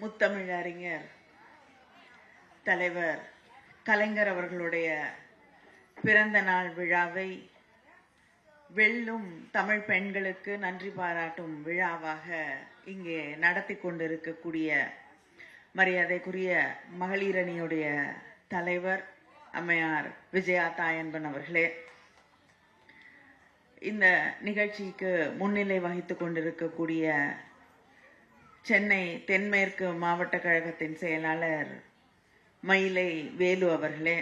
முத்தமிழறிஞர் தலைவர் கலைஞர் அவர்களுடைய பிறந்த நாள் விழாவை வெல்லும் தமிழ் பெண்களுக்கு நன்றி பாராட்டும் விழாவாக இங்கே நடத்தி கொண்டிருக்கக்கூடிய மரியாதைக்குரிய மகளிரணியுடைய தலைவர் அம்மையார் விஜயா தாயன்பன் அவர்களே, இந்த நிகழ்ச்சிக்கு முன்னிலை வகித்துக் கொண்டிருக்கக்கூடிய சென்னை தென்மேற்கு மாவட்ட கழகத்தின் செயலாளர் மயிலை வேலு அவர்களே,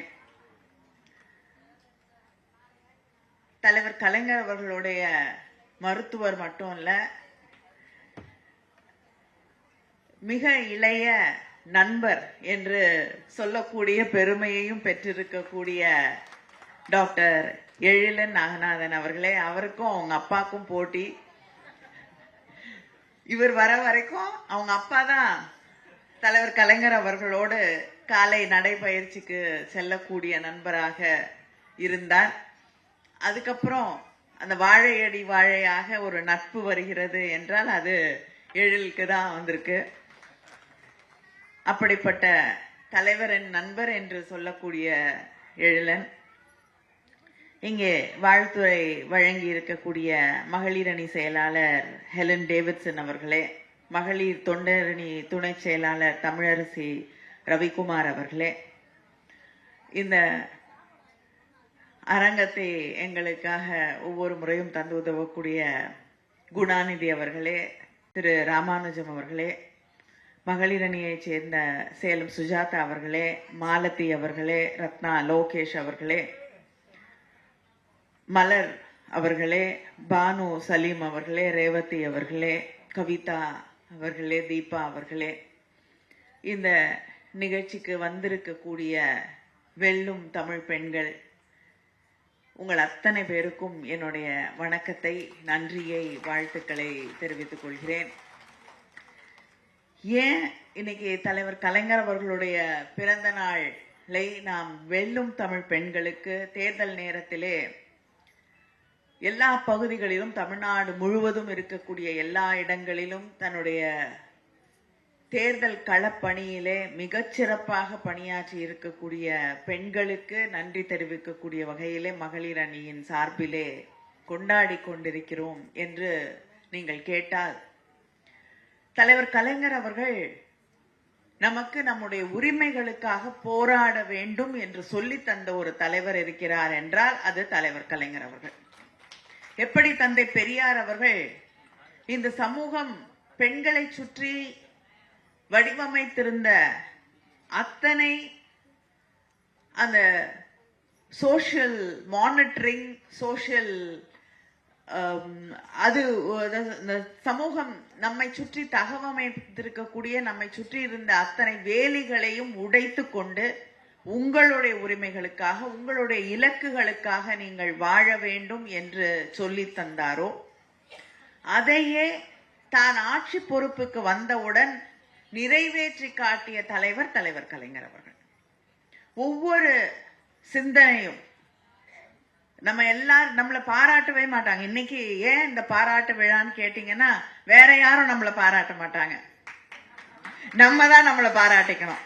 தலைவர் கலைஞர் அவர்களுடைய மருத்துவர் மட்டும் இல்ல, மிக இளைய நண்பர் என்று சொல்லக்கூடிய பெருமையையும் பெற்றிருக்கக்கூடிய டாக்டர் எழிலன் நாகநாதன் அவர்களே, அவருக்கும் அவங்க அப்பாக்கும் போட்டி. இவர் வர வரைக்கும் அவங்க அப்பா தான் தலைவர் கலைஞர் அவர்களோடு காலை நடைபயிற்சிக்கு செல்லக்கூடிய நண்பராக இருந்தார். அதுக்கப்புறம் அந்த வாழையடி வாழையாக ஒரு நட்பு வருகிறது என்றால் அது எழிலுக்கு தான் வந்திருக்கு. அப்படிப்பட்ட தலைவரின் நண்பர் என்று சொல்லக்கூடிய எழிலன் இங்கே வாழ்த்துறை வழங்கி இருக்கக்கூடிய மகளிரணி செயலாளர் ஹெலன் டேவிட்சன் அவர்களே, மகளிர் தொண்டரணி துணை செயலாளர் தமிழரசி ரவிக்குமார் அவர்களே, இந்த அரங்கத்தை எங்களுக்காக ஒவ்வொரு முறையும் தந்து உதவக்கூடிய குணாநிதி அவர்களே, திரு ராமானுஜம் அவர்களே, மகளிரணியைச் சேர்ந்த சேலம் சுஜாதா அவர்களே, மாலதி அவர்களே, ரத்னா லோகேஷ் அவர்களே, மலர் அவர்களே, பானு சலீம் அவர்களே, ரேவதி அவர்களே, கவிதா அவர்களே, தீபா அவர்களே, இந்த நிகழ்ச்சிக்கு வந்திருக்கக்கூடிய வெல்லும் தமிழ் பெண்கள் உங்கள் அத்தனை பேருக்கும் என்னுடைய வணக்கத்தை, நன்றியை, வாழ்த்துக்களை தெரிவித்துக் கொள்கிறேன். ஏன் இன்னைக்கு தலைவர் கலைஞர் அவர்களுடைய பிறந்த நாளை நாம் வெல்லும் தமிழ் பெண்களுக்கு தேர்தல் நேரத்திலே எல்லா பகுதிகளிலும் தமிழ்நாடு முழுவதும் இருக்கக்கூடிய எல்லா இடங்களிலும் தன்னுடைய தேர்தல் களப்பணியிலே மிகச்சிறப்பாக பணியாற்றி இருக்கக்கூடிய பெண்களுக்கு நன்றி தெரிவிக்கக்கூடிய வகையிலே மகளிர் அணியின் சார்பிலே கொண்டாடி கொண்டிருக்கிறோம் என்று நீங்கள் கேட்டால், தலைவர் கலைஞர் அவர்கள் நமக்கு நம்முடைய உரிமைகளுக்காக போராட வேண்டும் என்று சொல்லி தந்த ஒரு தலைவர் இருக்கிறார் என்றால் அது தலைவர் கலைஞர் அவர்கள். எப்படி தந்தை பெரியார் அவர்கள் இந்த சமூகம் பெண்களை சுற்றி வடிவமைத்திருந்த அத்தனை அந்த சோஷியல் மானிட்டரிங், சோஷியல் அது சமூகம் நம்மை சுற்றி தகவமைத்திருக்கக்கூடிய நம்மை சுற்றி இருந்த அத்தனை வேலிகளையும் உடைத்து கொண்டு உங்களுடைய உரிமைகளுக்காக, உங்களுடைய இலக்குகளுக்காக நீங்கள் வாழ வேண்டும் என்று சொல்லி தந்தாரோ, அதையே தான் ஆட்சி பொறுப்புக்கு வந்தவுடன் நிறைவேற்றி காட்டிய தலைவர் தலைவர் கலைஞர் அவர்கள். ஒவ்வொரு சிந்தனையும் நம்ம எல்லாரும் நம்மளை பாராட்டவே மாட்டாங்க. இன்னைக்கு ஏன் இந்த பாராட்டு விழான்னு கேட்டீங்கன்னா, வேற யாரும் நம்மளை பாராட்ட மாட்டாங்க, நம்ம தான் நம்மளை பாராட்டிக்கணும்.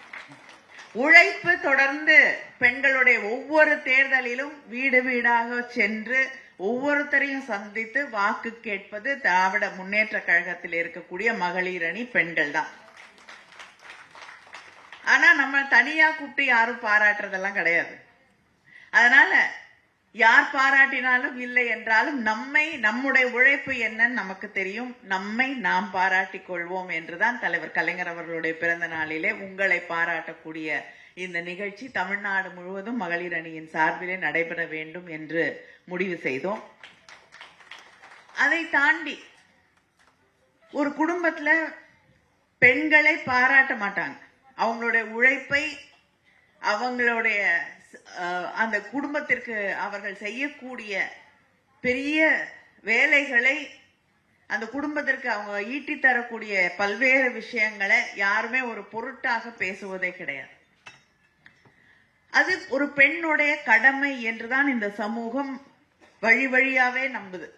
உழைப்பு தொடர்ந்து பெண்களுடைய ஒவ்வொரு தேர்தலிலும் வீடு வீடாக சென்று ஒவ்வொருத்தரையும் சந்தித்து வாக்கு கேட்பது திராவிட முன்னேற்ற கழகத்தில் இருக்கக்கூடிய மகளிர் அணி பெண்கள் தான். ஆனா நம்ம தனியா கூப்பிட்டு யாரும் பாராட்டுறதெல்லாம் கிடையாது. அதனால யார் பாராட்டினாலும் இல்லை என்றாலும் நம்முடைய உழைப்பு என்னன்னு நமக்கு தெரியும், நம்மை நாம் பாராட்டிக் கொள்வோம் என்றுதான் தலைவர் கலைஞர் அவர்களுடைய பிறந்த நாளிலே உங்களை பாராட்டக்கூடிய இந்த நிகழ்ச்சி தமிழ்நாடு முழுவதும் மகளிர் அணியின் சார்பிலே நடைபெற வேண்டும் என்று முடிவு செய்தோம். அதை தாண்டி ஒரு குடும்பத்துல பெண்களை பாராட்ட மாட்டாங்க. அவங்களுடைய உழைப்பை, அவங்களுடைய அந்த குடும்பத்திற்கு அவர்கள் செய்யக்கூடிய பெரிய வேலைகளை, அந்த குடும்பத்திற்கு அவங்க ஈட்டி தரக்கூடிய பல்வேறு விஷயங்களை யாருமே ஒரு பொருட்டாக பேசுவதே கிடையாது. அது ஒரு பெண்ணுடைய கடமை என்றுதான் இந்த சமூகம் வழி வழியாவே நம்புது.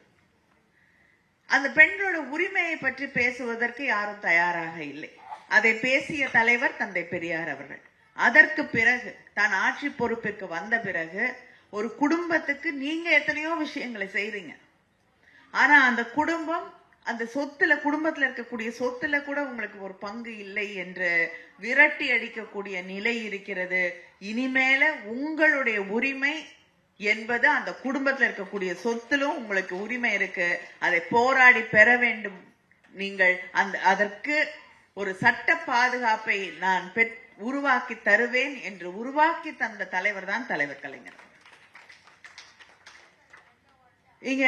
அந்த பெண்களோட உரிமையை பற்றி பேசுவதற்கு யாரும் தயாராக இல்லை. அதை பேசிய தலைவர் தந்தை பெரியார் அவர்கள். அதற்கு பிறகு தான் ஆட்சி பொறுப்பிற்கு வந்த பிறகு ஒரு குடும்பத்துக்கு நீங்க எத்தனையோ விஷயங்களை செய்றீங்க. ஆனா அந்த குடும்பம் அந்த சொத்துல குடும்பத்துல இருக்கக்கூடிய சொத்துல கூட உங்களுக்கு ஒரு பங்கு இல்லை என்று விரட்டி அடிக்கக்கூடிய நிலை இருக்கிறது. இனிமேல உங்களுடைய உரிமை என்பது அந்த குடும்பத்தில் இருக்கக்கூடிய சொத்திலும் உங்களுக்கு உரிமை இருக்கு. அதை போராடி பெற வேண்டும். நீங்கள் அதற்கு ஒரு சட்ட பாதுகாப்பை நான் உருவாக்கி தருவேன் என்று உருவாக்கி தந்த தலைவர் தான் தலைவர் கலைஞர். இங்க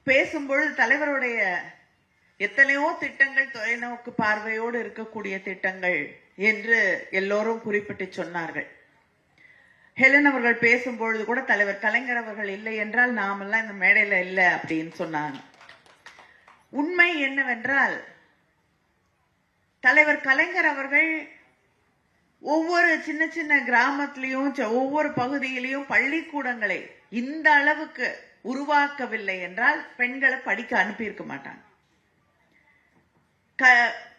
பேசும்பொழுது தலைவருடைய எத்தனையோ திட்டங்கள் தொலைநோக்கு பார்வையோடு இருக்கக்கூடிய திட்டங்கள் என்று எல்லோரும் குறிப்பிட்டு சொன்னார்கள். ஹெலன் அவர்கள் பேசும்பொழுது கூட தலைவர் கலைஞர் அவர்கள் இல்லை என்றால் நாமெல்லாம் இந்த மேடையில இல்லை அப்படின்னு சொன்னாங்க. உண்மை என்னவென்றால் தலைவர் கலைஞர் அவர்கள் ஒவ்வொரு சின்ன சின்ன கிராமத்திலையும் ஒவ்வொரு பகுதியிலையும் பள்ளிக்கூடங்களை இந்த அளவுக்கு உருவாக்கவில்லை என்றால் பெண்களை படிக்க அனுப்பியிருக்க மாட்டாங்க.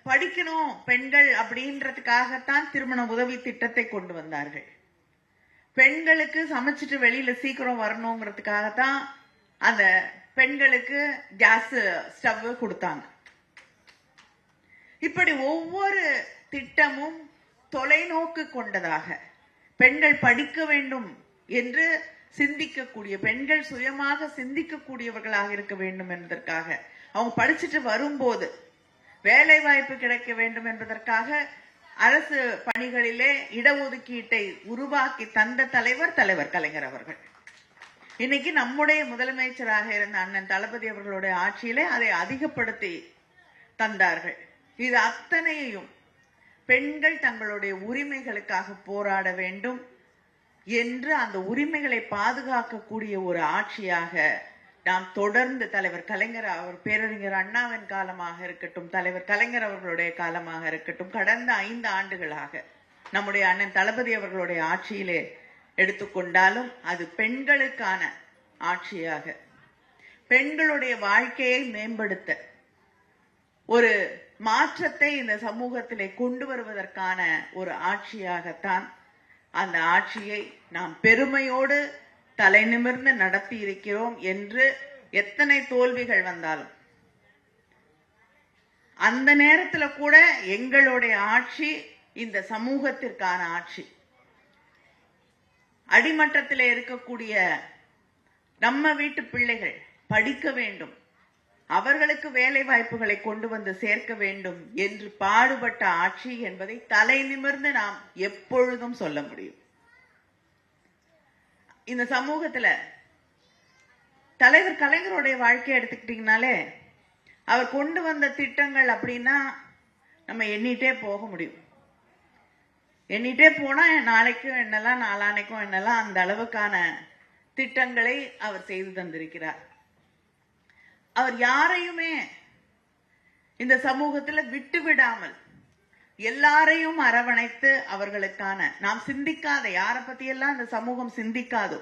படிக்கணும் பெண்கள் அப்படின்றதுக்காகத்தான் திருமண உதவி திட்டத்தை கொண்டு வந்தார்கள். பெண்களுக்கு சமைச்சிட்டு வெளியில சீக்கிரம் வரணுங்கிறதுக்காகத்தான் அந்த பெண்களுக்கு கேஸ் ஸ்டவ் கொடுத்தாங்க. இப்படி ஒவ்வொரு திட்டமும் தொலைநோக்கு கொண்டதாக பெண்கள் படிக்க வேண்டும் என்று சிந்திக்கக்கூடிய பெண்கள் சுயமாக சிந்திக்கக்கூடியவர்களாக இருக்க வேண்டும் என்பதற்காக அவங்க படிச்சுட்டு வரும்போது வேலை வாய்ப்பு கிடைக்க வேண்டும் என்பதற்காக அரசு பணிகளிலே இடஒதுக்கீட்டை உருவாக்கி தந்த தலைவர் தலைவர் கலைஞர் அவர்கள். இன்னைக்கு நம்முடைய முதலமைச்சராக இருந்த அண்ணன் தளபதி அவர்களுடைய ஆட்சியிலே அதை அதிகப்படுத்தி தந்தார்கள். இது அத்தனையும் பெண்கள் தங்களுடைய உரிமைகளுக்காக போராட வேண்டும் என்று அந்த உரிமைகளை பாதுகாக்கக்கூடிய ஒரு ஆட்சியாக நாம் தொடர்ந்து தலைவர் கலைஞர் அவர் பேரறிஞர் அண்ணாவின் காலமாக இருக்கட்டும், தலைவர் கலைஞர் அவர்களுடைய காலமாக இருக்கட்டும், கடந்த 5 ஆண்டுகளாக நம்முடைய அண்ணன் தளபதி அவர்களுடைய ஆட்சியிலே எடுத்துக்கொண்டாலும் அது பெண்களுக்கான ஆட்சியாக பெண்களுடைய வாழ்க்கையை மேம்படுத்த ஒரு மாற்றத்தை இந்த சமூகத்திலே கொண்டு வருவதற்கான ஒரு ஆட்சியாகத்தான் அந்த ஆட்சியை நாம் பெருமையோடு தலை நிமிர்ந்து நடத்தி இருக்கிறோம் என்று எத்தனை தோல்விகள் வந்தாலும் அந்த நேரத்துல கூட எங்களுடைய ஆட்சி இந்த சமூகத்திற்கான ஆட்சி. அடிமட்டத்திலே இருக்கக்கூடிய நம்ம வீட்டு பிள்ளைகள் படிக்க வேண்டும், அவர்களுக்கு வேலை வாய்ப்புகளை கொண்டு வந்து சேர்க்க வேண்டும் என்று பாடுபட்ட ஆட்சி என்பதை தலை நிமிர்ந்து நாம் எப்பொழுதும் சொல்ல முடியும். இந்த சமூகத்துல தலைவர் கலைஞருடைய வாழ்க்கையை எடுத்துக்கிட்டீங்கனாலே அவர் கொண்டு வந்த திட்டங்கள் அப்படின்னா நம்ம எண்ணிட்டே போக முடியும். எண்ணிட்டே போனா நாளைக்கும் என்னெல்லாம் நாளானைக்கும் என்னெல்லாம் அந்த அளவுக்கான திட்டங்களை அவர் செய்து தந்திருக்கிறார். அவர் யாரையுமே இந்த சமூகத்துல விட்டு விடாமல் எல்லாரையும் அரவணைத்து அவர்களுக்கான நாம் சிந்திக்காத யாரை பத்தியெல்லாம் இந்த சமூகம் சிந்திக்காதோ,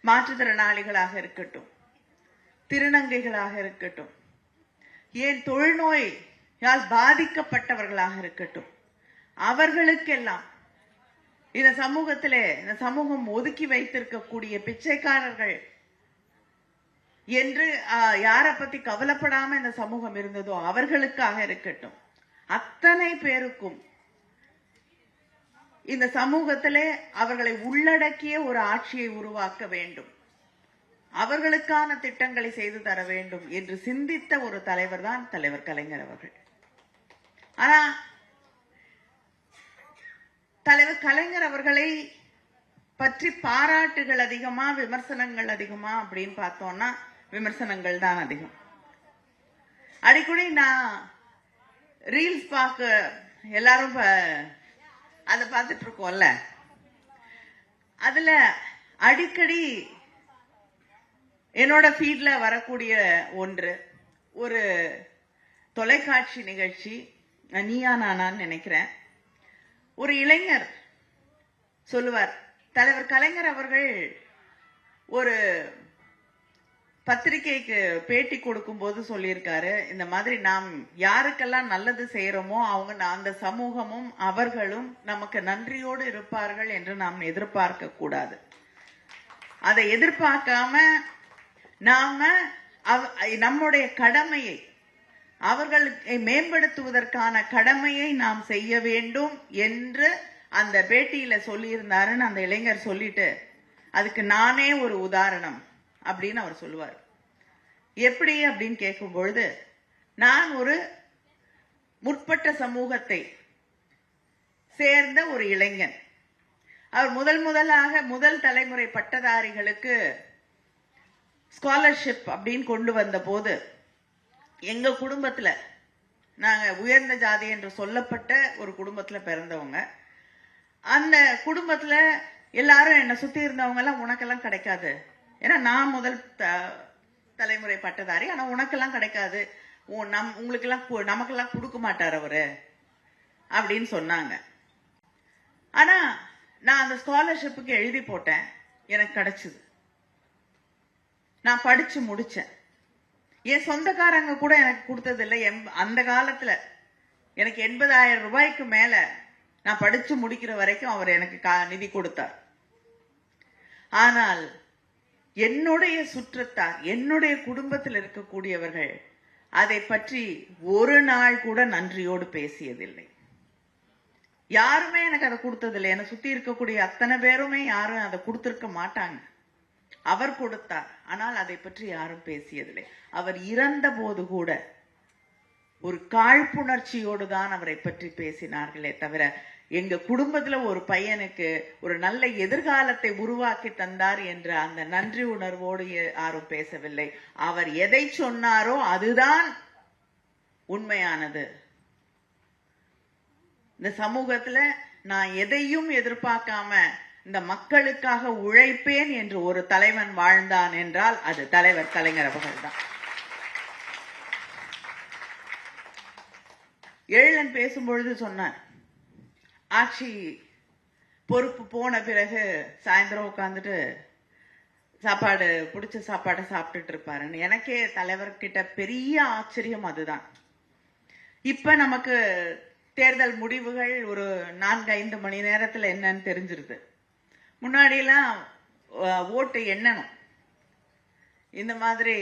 மாற்றுத்திறனாளிகளாக இருக்கட்டும், திருநங்கைகளாக இருக்கட்டும், ஏன் தொழுநோயால் பாதிக்கப்பட்டவர்களாக இருக்கட்டும், அவர்களுக்கெல்லாம் இந்த சமூகத்திலே இந்த சமூகம் ஒதுக்கி வைத்திருக்கக்கூடிய பிச்சைக்காரர்கள் என்று யாரை பத்தி கவலைப்படாம இந்த சமூகம் இருந்ததோ அவர்களுக்காக இருக்கட்டும், அத்தனை பேருக்கும் இந்த சமூகத்திலே அவர்களை உள்ளடக்கிய ஒரு ஆட்சியை உருவாக்க வேண்டும், அவர்களுக்கான திட்டங்களை செய்து தர வேண்டும் என்று சிந்தித்த ஒரு தலைவர் தான் தலைவர் கலைஞர் அவர்கள். ஆனா தலைவர் கலைஞர் அவர்களை பற்றி பாராட்டுகள் அதிகமா விமர்சனங்கள் அதிகமா அப்படின்னு பார்த்தோம்னா விமர்சனங்கள் தான் அதிகம். அடிக்கடி நான் ரீல்ஸ் பார்க்க எல்லாரும் அதை பார்த்துட்டு இருக்கோம்ல, அதுல அடிக்கடி என்னோட ஃபீட்ல வரக்கூடிய ஒன்று ஒரு தொலைக்காட்சி நிகழ்ச்சி, நீயா நானான்னு நினைக்கிறேன். ஒரு இளைஞர் சொல்லுவார், தலைவர் கலைஞர் அவர்கள் ஒரு பத்திரிகைக்கு பேட்டி கொடுக்கும் போது சொல்லியிருக்காரு, இந்த மாதிரி நாம் யாருக்கெல்லாம் நல்லது செய்யறோமோ அவங்க அந்த சமூகமும் அவர்களும் நமக்கு நன்றியோடு இருப்பார்கள் என்று நாம் எதிர்பார்க்க கூடாது. அதை எதிர்பார்க்காம நாம நம்முடைய கடமையை அவர்களை மேம்படுத்துவதற்கான கடமையை நாம் செய்ய வேண்டும் என்று அந்த பேட்டியில சொல்லியிருந்தாருன்னு அந்த இளைஞர் சொல்லிட்டு, அதுக்கு நானே ஒரு உதாரணம் அப்படின்னு அவர் சொல்லுவார். எப்படி அப்படின்னு கேட்கும் பொழுது, நான் ஒரு முற்பட்ட சமூகத்தை சேர்ந்த ஒரு இளைஞன். அவர் முதல் தலைமுறை பட்டதாரிகளுக்கு ஸ்காலர்ஷிப் அப்படின்னு கொண்டு வந்த போது, எங்க குடும்பத்துல, நாங்க உயர்ந்த ஜாதி என்று சொல்லப்பட்ட ஒரு குடும்பத்துல பிறந்தவங்க, அந்த குடும்பத்துல எல்லாரும் என்ன சுத்தி இருந்தவங்க எல்லாம் உனக்கெல்லாம் கிடைக்காது, ஏன்னா நான் முதல் தலைமுறை பட்டதாரி, ஆனா உனக்கெல்லாம் கிடைக்காது, நமக்கெல்லாம் கொடுக்க மாட்டார் அவரு அப்படின்னு சொன்னாங்க. ஆனா நான் அந்த ஸ்காலர்ஷிப்புக்கு எழுதி போட்டேன், எனக்கு கிடைச்சது, நான் படிச்சு முடிச்சேன். என் சொந்தக்காரங்க கூட எனக்கு கொடுத்தது இல்லை. அந்த காலத்துல எனக்கு 80,000 ரூபாய்க்கு மேல நான் படிச்சு முடிக்கிற வரைக்கும் அவர் எனக்கு நிதி கொடுத்தார். ஆனால் என்னுடைய சுற்றத்தார், என்னுடைய குடும்பத்தில் இருக்கக்கூடியவர்கள் அதை பற்றி ஒரு நாள் கூட நன்றியோடு பேசியதில்லை. யாருமே எனக்கு அதை கொடுத்ததில்லை. என்னை சுத்தி இருக்கக்கூடிய அத்தனை பேருமே யாரும் அதை கொடுத்திருக்க மாட்டாங்க. அவர் கொடுத்தார், ஆனால் அதை பற்றி யாரும் பேசியதில்லை. அவர் இறந்த போது கூட ஒரு காழ்ப்புணர்ச்சியோடு தான் அவரை பற்றி பேசினார்களே தவிர, எங்க குடும்பத்துல ஒரு பையனுக்கு ஒரு நல்ல எதிர்காலத்தை உருவாக்கி தந்தார் என்ற அந்த நன்றி உணர்வோடு யாரும் பேசவில்லை. அவர் எதை சொன்னாரோ அதுதான் உண்மையானது. இந்த சமூகத்துல நான் எதையும் எதிர்பார்க்காம இந்த மக்களுக்காக உழைப்பேன் என்று ஒரு தலைவன் வாழ்ந்தான் என்றால் அது தலைவர் கலைஞர் அவர்கள் தான். எழிலன் பேசும்பொழுது சொன்னார், ஆட்சி பொறுப்பு போன பிறகு சாயந்தரம் உட்காந்துட்டு சாப்பாடு பிடிச்ச சாப்பாடை சாப்பிட்டுட்டு இருப்பாருன்னு. எனக்கே தலைவர்கிட்ட பெரிய ஆச்சரியம் அதுதான். இப்ப நமக்கு தேர்தல் முடிவுகள் ஒரு 4-5 மணி நேரத்துல என்னன்னு தெரிஞ்சிருது. முன்னாடியெல்லாம் ஓட்டு எண்ணணும், இந்த மாதிரி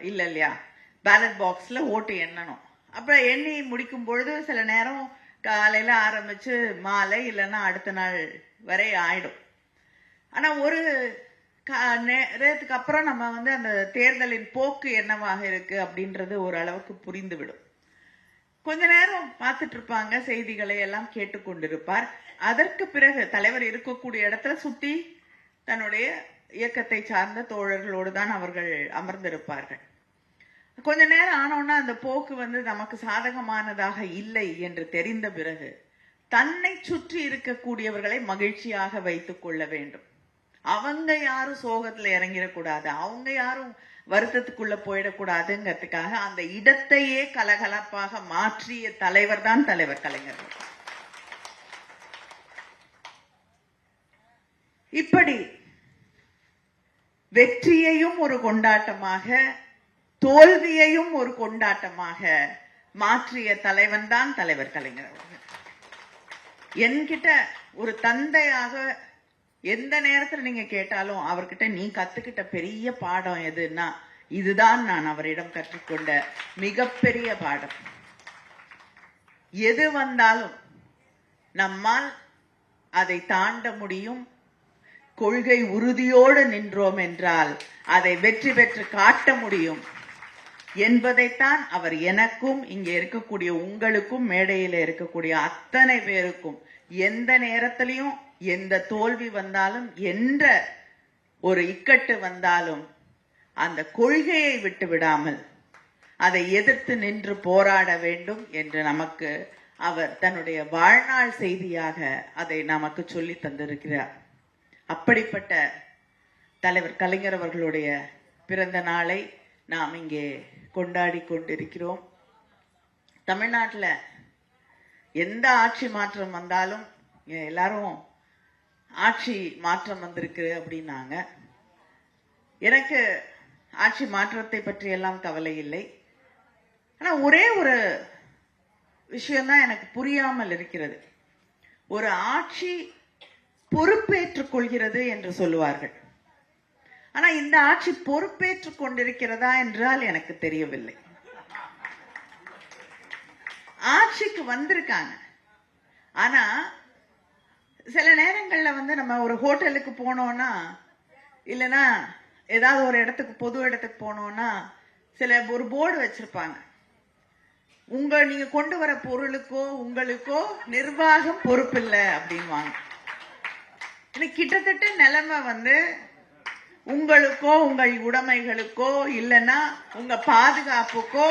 இல்ல இல்லையா, பேலட் பாக்ஸ்ல ஓட்டு எண்ணணும். அப்புறம் எண்ணி முடிக்கும் பொழுது சில நேரம் காலையில ஆரம்பிச்சு மாலை இல்லைன்னா அடுத்த நாள் வரை ஆயிடும். ஆனா ஒரு நேரத்துக்கு அப்புறம் நம்ம அந்த தேர்தலின் போக்கு என்னவாக இருக்கு அப்படின்றது ஓரளவுக்கு புரிந்து விடும். கொஞ்ச நேரம் பார்த்துட்டு இருப்பாங்க, செய்திகளை எல்லாம் கேட்டுக்கொண்டிருப்பார். அதற்கு பிறகு தலைவர் இருக்கக்கூடிய இடத்துல சுத்தி தன்னுடைய இயக்கத்தை சார்ந்த தோழர்களோடு தான் அவர்கள் அமர்ந்திருப்பார்கள். கொஞ்ச நேரம் ஆனோன்னா அந்த போக்கு நமக்கு சாதகமானதாக இல்லை என்று தெரிந்த பிறகு தன்னை சுற்றி இருக்கக்கூடியவர்களை மகிழ்ச்சியாக வைத்துக் கொள்ள வேண்டும். அவங்க யாரும் சோகத்துல இறங்கிடக்கூடாது, அவங்க யாரும் வருத்தத்துக்குள்ள போயிடக்கூடாதுங்கிறதுக்காக அந்த இடத்தையே கலகலப்பாக மாற்றிய தலைவர் தான் தலைவர் கலைஞர். இப்படி வெற்றியையும் ஒரு கொண்டாட்டமாக, தோல்வியையும் ஒரு கொண்டாட்டமாக மாற்றிய தலைவன் தான் தலைவர் கலைஞர் அவர்கள். என்கிட்ட ஒரு தந்தையாக எந்த நேரத்தில் நீங்க கேட்டாலும் அவர்கிட்ட நீ கத்துக்கிட்ட பெரிய பாடம் எதுன்னா இதுதான் நான் அவரிடம் கற்றுக்கொண்ட மிகப்பெரிய பாடம். எது வந்தாலும் நம்மால் அதை தாண்ட முடியும், கொள்கை உறுதியோடு நின்றோம் என்றால் அதை வெற்றி பெற்று காட்ட முடியும் என்பதைத்தான் அவர் எனக்கும் இங்கே இருக்கக்கூடிய உங்களுக்கும் மேடையில் இருக்கக்கூடிய அத்தனை பேருக்கும் எந்த நேரத்திலையும் எந்த தோல்வி வந்தாலும் என்ற ஒரு இக்கட்டு வந்தாலும் அந்த கொள்கையை விட்டு விடாமல் அதை எதிர்த்து நின்று போராட வேண்டும் என்று நமக்கு அவர் தன்னுடைய வாழ்நாள் செய்தியாக அதை நமக்கு சொல்லி தந்திருக்கிறார். அப்படிப்பட்ட தலைவர் கலைஞர் அவர்களுடைய பிறந்த நாளை நாம் இங்கே கொண்டாடி கொண்டிருக்கிறோம். தமிழ்நாட்டில் எந்த ஆட்சி மாற்றம் வந்தாலும் எல்லாரும் ஆட்சி மாற்றம் வந்திருக்கு அப்படின்னாங்க. எனக்கு ஆட்சி மாற்றத்தை பற்றி எல்லாம் கவலை இல்லை. ஆனா ஒரே ஒரு விஷயம்தான் எனக்கு புரியாமல் இருக்கிறது. ஒரு ஆட்சி பொறுப்பேற்றுக் கொள்கிறது என்று சொல்லுவார்கள். ஆனா இந்த ஆட்சி பொறுப்பேற்றுக் கொண்டிருக்கிறதா என்றால் எனக்கு தெரியவில்லை. ஆட்சிக்கு வந்திருக்காங்க. ஆனா சில நேரங்கள்ல நம்ம ஒரு ஹோட்டலுக்கு போனோம்னா, இல்லைன்னா ஏதாவது ஒரு இடத்துக்கு பொது இடத்துக்கு போனோம்னா ஒரு போர்டு வச்சிருப்பாங்க. நீங்க கொண்டு வர பொருளுக்கோ உங்களுக்கோ நிர்வாகம் பொறுப்பில்லை அப்படின்வாங்க. கிட்டத்தட்ட நிலைமை உங்களுக்கோ உங்கள் உடைமைகளுக்கோ இல்லைன்னா உங்க பாதுகாப்புக்கோ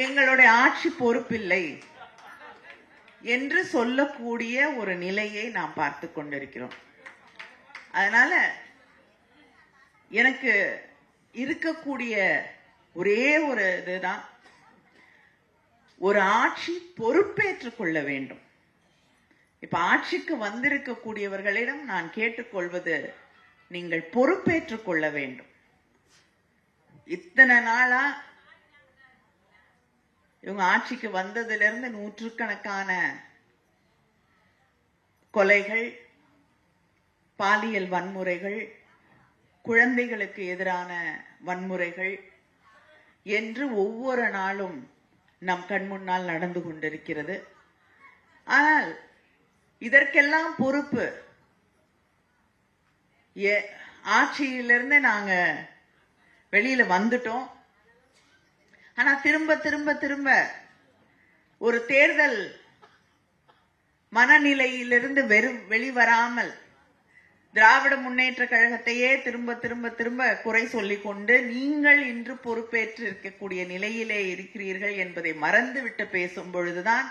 எங்களுடைய ஆட்சி பொறுப்பில்லை என்று சொல்லக்கூடிய ஒரு நிலையை நாம் பார்த்து கொண்டிருக்கிறோம். அதனால எனக்கு இருக்கக்கூடிய ஒரே ஒரு இதுதான், ஒரு ஆட்சி பொறுப்பேற்றுக் கொள்ள வேண்டும். இப்ப ஆட்சிக்கு வந்திருக்கக்கூடியவர்களிடம் நான் கேட்டுக்கொள்வது, நீங்கள் பொறுப்பேற்றுக் கொள்ள வேண்டும். இத்தனை நாளா இவங்க ஆட்சிக்கு வந்ததிலிருந்து நூற்றுக்கணக்கான கொலைகள், பாலியல் வன்முறைகள், குழந்தைகளுக்கு எதிரான வன்முறைகள் என்று ஒவ்வொரு நாளும் நம் கண் முன்னால் நடந்து கொண்டிருக்கிறது. ஆனால் இதற்கெல்லாம் பொறுப்பு ஆட்சியிலிருந்து நாங்க வெளியில வந்துட்டோம். ஆனா திரும்ப திரும்ப திரும்ப ஒரு தேர்தல் மனநிலையிலிருந்து வெளிவராமல் திராவிட முன்னேற்ற கழகத்தையே திரும்ப திரும்ப திரும்ப குறை சொல்லிக் கொண்டு நீங்கள் இன்று பொறுப்பேற்று இருக்கக்கூடிய நிலையிலே இருக்கிறீர்கள் என்பதை மறந்துவிட்டு பேசும் பொழுதுதான்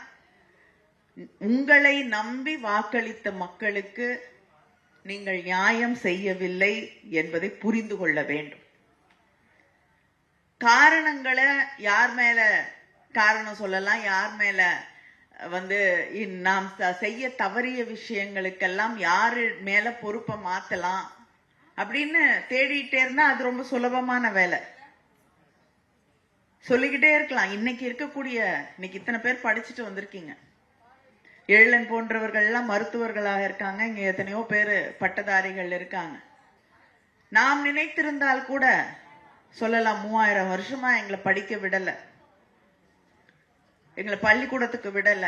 உங்களை நம்பி வாக்களித்த மக்களுக்கு நீங்கள் நியாயம் செய்யவில்லை என்பதை புரிந்து கொள்ள வேண்டும். காரணங்களை யார் மேல காரணம் சொல்லலாம், யார் மேல நாம் செய்ய தவறிய விஷயங்களுக்கெல்லாம் யாரு மேல பொறுப்பை மாத்தலாம் அப்படின்னு தேடிட்டே இருந்தா அது ரொம்ப சுலபமான வேலை. சொல்லிக்கிட்டே இருக்கலாம். இன்னைக்கு இத்தனை பேர் படிச்சுட்டு வந்திருக்கீங்க. எழிலன் போன்றவர்கள் எல்லாம் மருத்துவர்களாக இருக்காங்க. இங்க எத்தனையோ பேரு பட்டதாரிகள் இருக்காங்க. நாம் நினைத்திருந்தால் கூட சொல்லலாம், 3000 வருஷமா எங்களை படிக்க விடல, எங்களை பள்ளிக்கூடத்துக்கு விடல,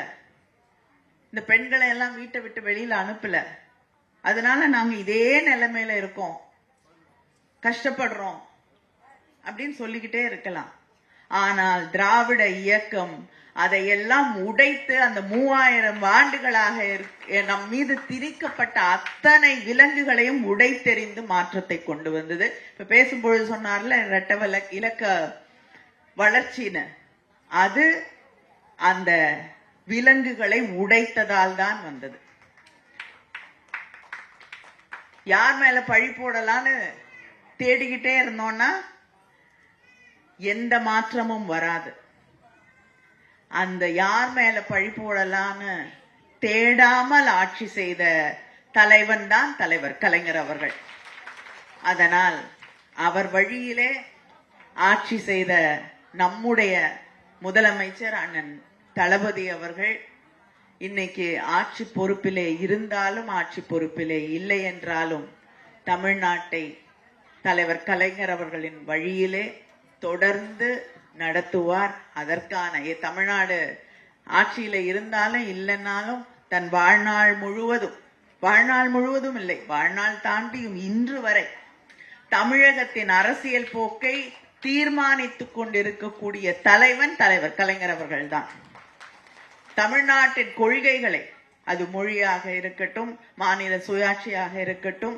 இந்த பெண்களை எல்லாம் வீட்டை விட்டு வெளியில அனுப்பல, அதனால நாங்க இதே நிலைமையில இருக்கோம், கஷ்டப்படுறோம் அப்படின்னு சொல்லிக்கிட்டே இருக்கலாம். ஆனால் திராவிட இயக்கம் அதையெல்லாம் உடைத்து அந்த 3000 ஆண்டுகளாக நம் மீது திணிக்கப்பட்ட அத்தனை விலங்குகளையும் உடைத்தெறிந்து மாற்றத்தை கொண்டு வந்தது. இப்ப பேசும்பொழுது சொன்னார்ல இரட்டை இலக்க வளர்ச்சின்னு, அது அந்த விலங்குகளை உடைத்ததால் தான் வந்தது. யார் மேல பழி போடலான்னு தேடிக்கிட்டே இருந்தோம்னா எந்த மாற்றமும் வராது. அந்த யார் மேல பழி போடலான்னு தேடாமல் ஆட்சி செய்த தலைவன் தான் தலைவர் கலைஞர் அவர்கள். அதனால் அவர் வழியிலே ஆட்சி செய்த நம்முடைய முதலமைச்சர் அண்ணன் தளபதி அவர்கள் இன்னைக்கு ஆட்சி பொறுப்பிலே இருந்தாலும் ஆட்சி பொறுப்பிலே இல்லை என்றாலும் தமிழ்நாட்டை தலைவர் கலைஞர் அவர்களின் வழியிலே தொடர்ந்து நடத்துவார். அதற்கான தமிழ்நாடு ஆட்சியில இருந்தாலும் இல்லைன்னாலும் தன் வாழ்நாள் முழுவதும் இல்லை, வாழ்நாள் தாண்டியும் இன்று வரை தமிழகத்தின் அரசியல் போக்கை தீர்மானித்துக் கொண்டிருக்கக்கூடிய தலைவர் கலைஞர் அவர்கள் தான். தமிழ்நாட்டின் கொள்கைகளை, அது மொழியாக இருக்கட்டும், மாநில சுயாட்சியாக இருக்கட்டும்,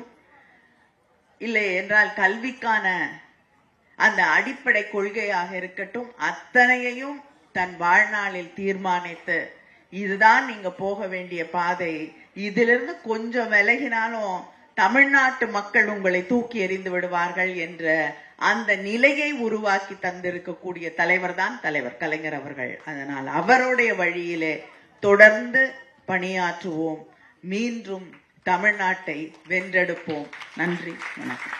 இல்லை என்றால் கல்விக்கான அந்த அடிப்படை கொள்கையாக இருக்கட்டும், அத்தனையையும் தன் வாழ்நாளில் தீர்மானித்து இதுதான் நீங்க போக வேண்டிய பாதை, இதிலிருந்து கொஞ்சம் விலகினாலும் தமிழ்நாட்டு மக்கள் உங்களை தூக்கி எறிந்து விடுவார்கள் என்ற அந்த நிலையை உருவாக்கி தந்திருக்கக்கூடிய தலைவர் தான் தலைவர் கலைஞர் அவர்கள். அதனால் அவருடைய வழியிலே தொடர்ந்து பணியாற்றுவோம், மீண்டும் தமிழ்நாட்டை வென்றெடுப்போம். நன்றி, வணக்கம்.